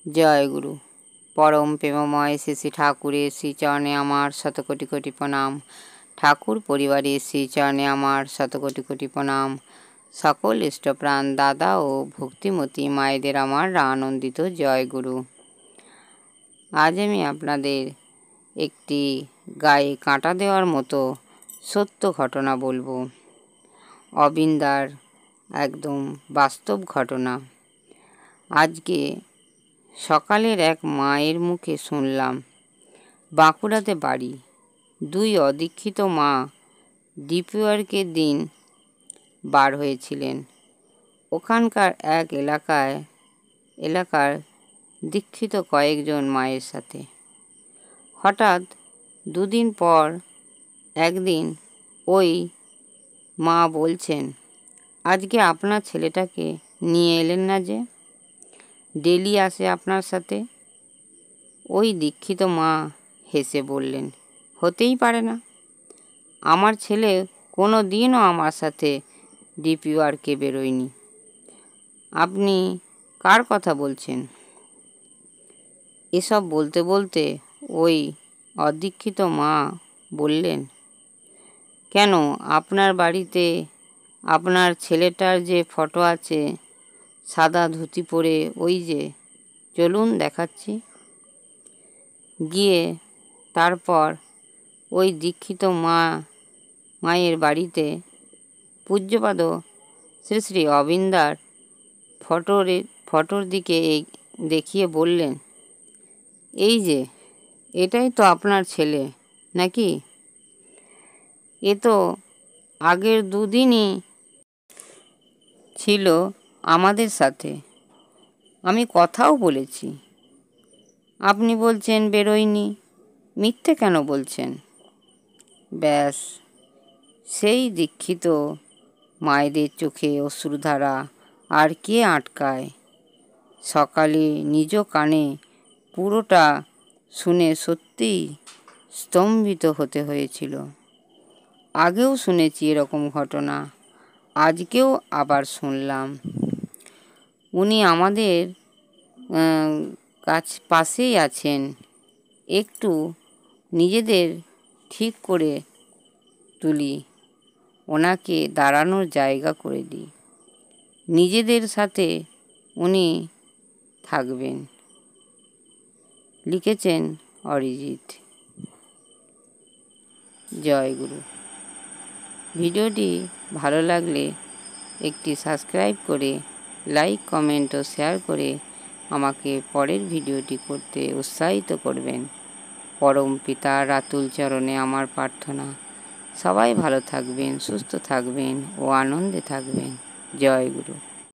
জয় গুরু। পরম প্রেমময় শ্রী শ্রী ঠাকুরের শ্রীচরণে আমার শতকোটি কোটি প্রণাম। ঠাকুর পরিবারের শ্রীচরণে আমার শতকোটি কোটি প্রণাম। সকল ইষ্টপ্রাণ দাদা ও ভক্তিমতী মায়েদের আমার আনন্দিত জয় গুরু। আজ আমি আপনাদের একটি গায়ে কাঁটা দেওয়ার মতো সত্য ঘটনা বলবো। অবিন্দার একদম বাস্তব ঘটনা। আজকে সকালের এক মায়ের মুখে শুনলাম, বাঁকুড়াতে বাড়ি, দুই অদীক্ষিত মা ডিপিওয়ার্কের দিন বার হয়েছিলেন ওখানকার এক এলাকার দীক্ষিত কয়েকজন মায়ের সাথে। হঠাৎ দুদিন পর একদিন ওই মা বলছেন, আজকে আপনার ছেলেটাকে নিয়ে এলেন না যে? ডেলি আসে আপনার সাথে। ওই দীক্ষিত মা হেসে বললেন, হতেই পারে না, আমার ছেলে কোনো দিনও আমার সাথে ডিপিওয়ার্কে বেরোয়নি। আপনি কার কথা বলছেন? এসব বলতে বলতে ওই অদীক্ষিত মা বললেন, কেন, আপনার বাড়িতে আপনার ছেলেটার যে ফটো আছে, সাদা ধুতি পরে, ওই যে, চলুন দেখাচ্ছি। গিয়ে তারপর ওই দীক্ষিত মায়ের বাড়িতে পূজ্যপাদ শ্রী শ্রী অবিন্দার ফটোর দিকে দেখিয়ে বললেন, এই যে, এটাই তো আপনার ছেলে নাকি? এ তো আগের দুদিনই ছিল আমাদের সাথে, আমি কথাও বলেছি। আপনি বলছেন বেরোয়নি, মিথ্যে কেন বলছেন? ব্যাস, সেই দীক্ষিত মায়েদের চোখে অশ্রুধারা আর কে আটকায়? সকালে নিজ কানে পুরোটা শুনে সত্যিই স্তম্ভিত হতে হয়েছিল। আগেও শুনেছি এরকম ঘটনা, আজকেও আবার শুনলাম। উনি আমাদের পাশেই আছেন, একটু নিজেদের ঠিক করে তুলি, ওনাকে দাঁড়ানোর জায়গা করে দিই, নিজেদের সাথে উনি থাকবেন। লিখেছেন অরিজিৎ। জয় গুরু। ভিডিওটি ভালো লাগলে একটি সাবস্ক্রাইব করে, লাইক, কমেন্ট ও শেয়ার করে আমাকে পরের ভিডিওটি করতে উৎসাহিত করবেন। পরম পিতা রাতুল চরণে আমার প্রার্থনা, সবাই ভালো থাকবেন, সুস্থ থাকবেন ও আনন্দে থাকবেন। জয় গুরু।